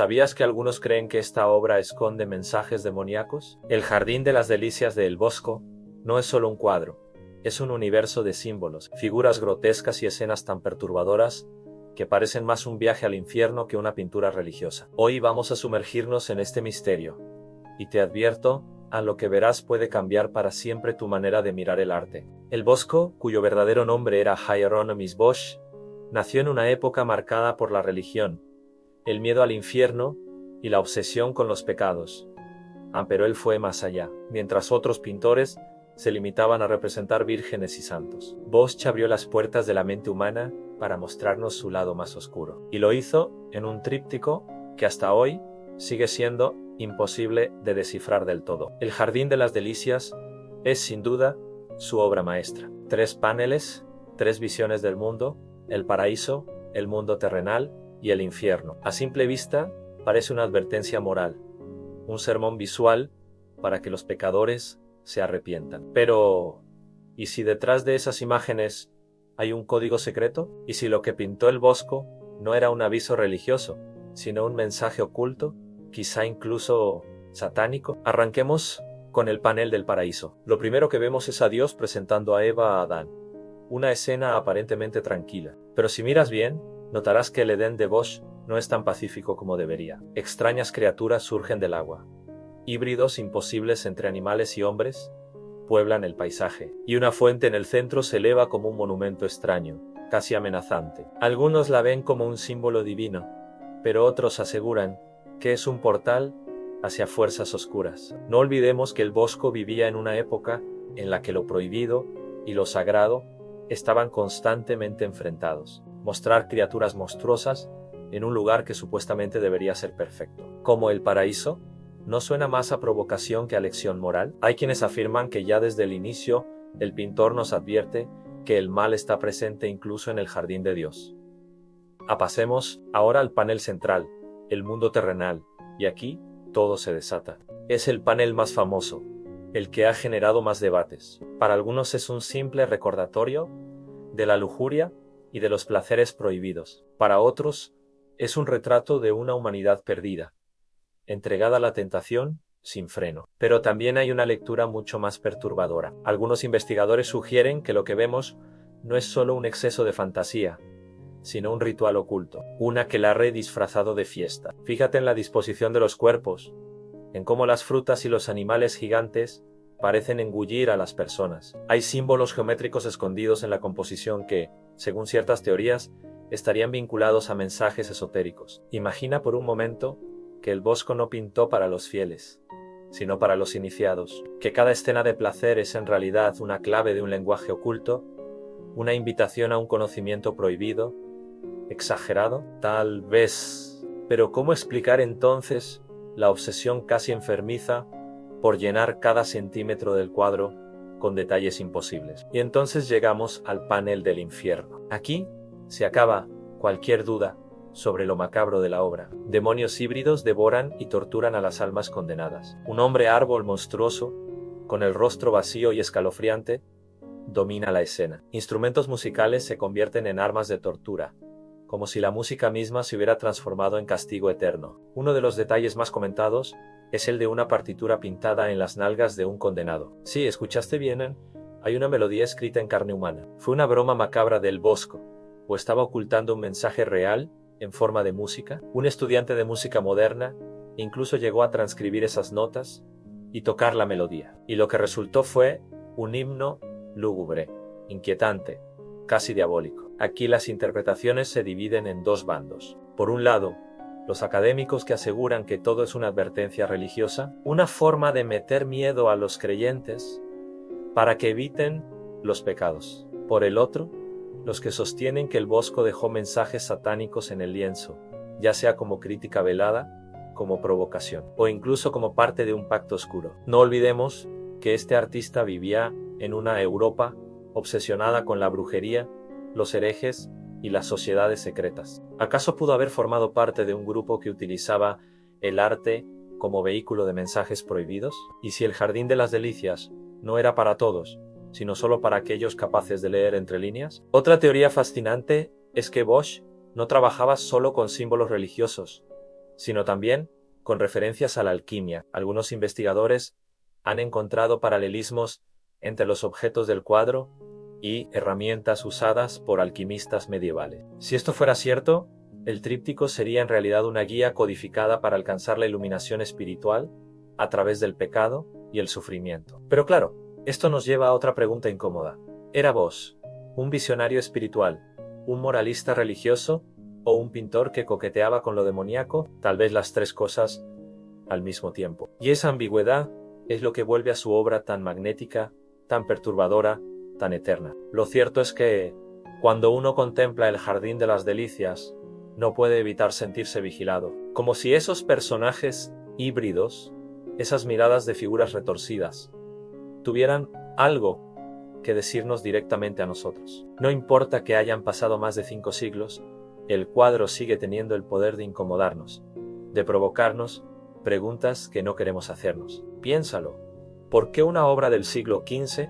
¿Sabías que algunos creen que esta obra esconde mensajes demoníacos? El Jardín de las Delicias de El Bosco no es solo un cuadro, es un universo de símbolos, figuras grotescas y escenas tan perturbadoras que parecen más un viaje al infierno que una pintura religiosa. Hoy vamos a sumergirnos en este misterio, y te advierto, a lo que verás puede cambiar para siempre tu manera de mirar el arte. El Bosco, cuyo verdadero nombre era Hieronymus Bosch, nació en una época marcada por la religión, el miedo al infierno y la obsesión con los pecados. Pero él fue más allá. Mientras otros pintores se limitaban a representar vírgenes y santos, Bosch abrió las puertas de la mente humana para mostrarnos su lado más oscuro. Y lo hizo en un tríptico que hasta hoy sigue siendo imposible de descifrar del todo. El Jardín de las Delicias es sin duda su obra maestra. 3 paneles, 3 visiones del mundo, el paraíso, el mundo terrenal y el infierno. A simple vista parece una advertencia moral, un sermón visual para que los pecadores se arrepientan. Pero, ¿y si detrás de esas imágenes hay un código secreto? ¿Y si lo que pintó el Bosco no era un aviso religioso, sino un mensaje oculto, quizá incluso satánico? Arranquemos con el panel del paraíso. Lo primero que vemos es a Dios presentando a Eva a Adán. Una escena aparentemente tranquila. Pero si miras bien, notarás que el Edén de Bosch no es tan pacífico como debería. Extrañas criaturas surgen del agua. Híbridos imposibles entre animales y hombres pueblan el paisaje. Y una fuente en el centro se eleva como un monumento extraño, casi amenazante. Algunos la ven como un símbolo divino, pero otros aseguran que es un portal hacia fuerzas oscuras. No olvidemos que el Bosco vivía en una época en la que lo prohibido y lo sagrado estaban constantemente enfrentados. Mostrar criaturas monstruosas en un lugar que supuestamente debería ser perfecto, como el paraíso, ¿no suena más a provocación que a lección moral? Hay quienes afirman que ya desde el inicio el pintor nos advierte que el mal está presente incluso en el jardín de Dios. Pasemos ahora al panel central, el mundo terrenal, y aquí todo se desata. Es el panel más famoso, el que ha generado más debates. Para algunos es un simple recordatorio de la lujuria y de los placeres prohibidos. Para otros es un retrato de una humanidad perdida, entregada a la tentación sin freno. Pero también hay una lectura mucho más perturbadora. Algunos investigadores sugieren que lo que vemos no es solo un exceso de fantasía, sino un ritual oculto, un aquelarre disfrazado de fiesta. Fíjate en la disposición de los cuerpos, en cómo las frutas y los animales gigantes parecen engullir a las personas. Hay símbolos geométricos escondidos en la composición que, según ciertas teorías, estarían vinculados a mensajes esotéricos. Imagina por un momento que el Bosco no pintó para los fieles, sino para los iniciados, que cada escena de placer es en realidad una clave de un lenguaje oculto, una invitación a un conocimiento prohibido, exagerado, tal vez. Pero ¿cómo explicar entonces la obsesión casi enfermiza por llenar cada centímetro del cuadro con detalles imposibles? Y entonces llegamos al panel del infierno. Aquí se acaba cualquier duda sobre lo macabro de la obra. Demonios híbridos devoran y torturan a las almas condenadas. Un hombre árbol monstruoso, con el rostro vacío y escalofriante, domina la escena. Instrumentos musicales se convierten en armas de tortura, como si la música misma se hubiera transformado en castigo eterno. Uno de los detalles más comentados es el de una partitura pintada en las nalgas de un condenado. Sí, escuchaste bien, hay una melodía escrita en carne humana. ¿Fue una broma macabra del Bosco, o estaba ocultando un mensaje real en forma de música? Un estudiante de música moderna incluso llegó a transcribir esas notas y tocar la melodía. Y lo que resultó fue un himno lúgubre, inquietante, casi diabólico. Aquí las interpretaciones se dividen en 2 bandos. Por un lado, los académicos que aseguran que todo es una advertencia religiosa, una forma de meter miedo a los creyentes para que eviten los pecados. Por el otro, los que sostienen que el Bosco dejó mensajes satánicos en el lienzo, ya sea como crítica velada, como provocación, o incluso como parte de un pacto oscuro. No olvidemos que este artista vivía en una Europa obsesionada con la brujería, los herejes y las sociedades secretas. ¿Acaso pudo haber formado parte de un grupo que utilizaba el arte como vehículo de mensajes prohibidos? ¿Y si el Jardín de las Delicias no era para todos, sino solo para aquellos capaces de leer entre líneas? Otra teoría fascinante es que Bosch no trabajaba solo con símbolos religiosos, sino también con referencias a la alquimia. Algunos investigadores han encontrado paralelismos entre los objetos del cuadro y herramientas usadas por alquimistas medievales. Si esto fuera cierto, el tríptico sería en realidad una guía codificada para alcanzar la iluminación espiritual a través del pecado y el sufrimiento. Pero claro, esto nos lleva a otra pregunta incómoda. ¿Era Bosch un visionario espiritual, un moralista religioso o un pintor que coqueteaba con lo demoníaco? Tal vez las tres cosas al mismo tiempo. Y esa ambigüedad es lo que vuelve a su obra tan magnética, tan perturbadora, tan eterna. Lo cierto es que, cuando uno contempla el Jardín de las Delicias, no puede evitar sentirse vigilado, como si esos personajes híbridos, esas miradas de figuras retorcidas, tuvieran algo que decirnos directamente a nosotros. No importa que hayan pasado más de 5 siglos, el cuadro sigue teniendo el poder de incomodarnos, de provocarnos preguntas que no queremos hacernos. Piénsalo, ¿por qué una obra del siglo XV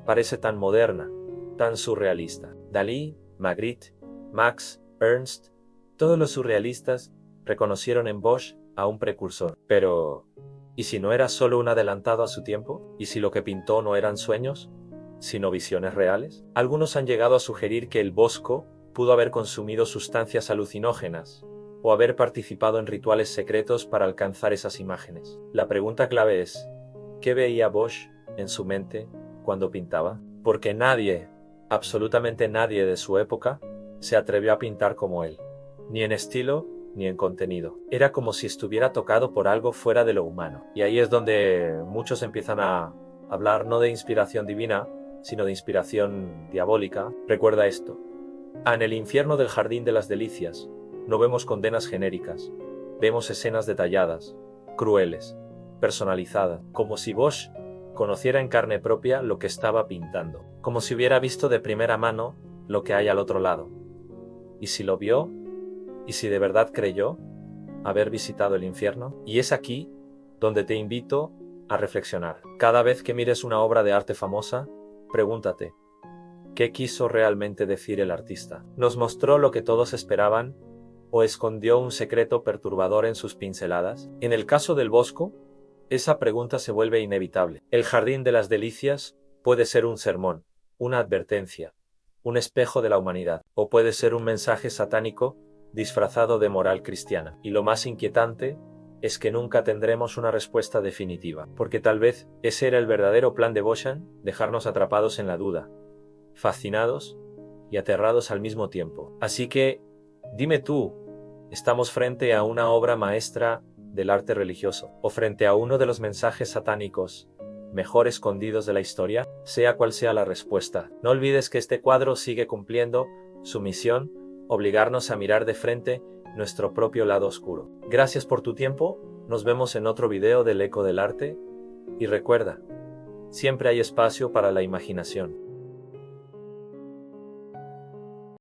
parece tan moderna, tan surrealista? Dalí, Magritte, Max, Ernst, todos los surrealistas reconocieron en Bosch a un precursor. Pero, ¿y si no era solo un adelantado a su tiempo? ¿Y si lo que pintó no eran sueños, sino visiones reales? Algunos han llegado a sugerir que el Bosco pudo haber consumido sustancias alucinógenas o haber participado en rituales secretos para alcanzar esas imágenes. La pregunta clave es, ¿qué veía Bosch en su mente cuando pintaba? Porque nadie, absolutamente nadie de su época, se atrevió a pintar como él, ni en estilo ni en contenido. Era como si estuviera tocado por algo fuera de lo humano. Y ahí es donde muchos empiezan a hablar no de inspiración divina, sino de inspiración diabólica. Recuerda esto. En el infierno del Jardín de las Delicias no vemos condenas genéricas, vemos escenas detalladas, crueles, personalizadas, como si Bosch conociera en carne propia lo que estaba pintando, como si hubiera visto de primera mano lo que hay al otro lado. ¿Y si lo vio? ¿Y si de verdad creyó haber visitado el infierno? Y es aquí donde te invito a reflexionar. Cada vez que mires una obra de arte famosa, pregúntate, ¿qué quiso realmente decir el artista? ¿Nos mostró lo que todos esperaban o escondió un secreto perturbador en sus pinceladas? En el caso del Bosco, esa pregunta se vuelve inevitable. El Jardín de las Delicias puede ser un sermón, una advertencia, un espejo de la humanidad, o puede ser un mensaje satánico disfrazado de moral cristiana. Y lo más inquietante es que nunca tendremos una respuesta definitiva, porque tal vez ese era el verdadero plan de Bosch, dejarnos atrapados en la duda, fascinados y aterrados al mismo tiempo. Así que, dime tú, ¿estamos frente a una obra maestra del arte religioso o frente a uno de los mensajes satánicos mejor escondidos de la historia? Sea cual sea la respuesta, no olvides que este cuadro sigue cumpliendo su misión, obligarnos a mirar de frente nuestro propio lado oscuro. Gracias por tu tiempo, nos vemos en otro video del Eco del Arte, y recuerda, siempre hay espacio para la imaginación.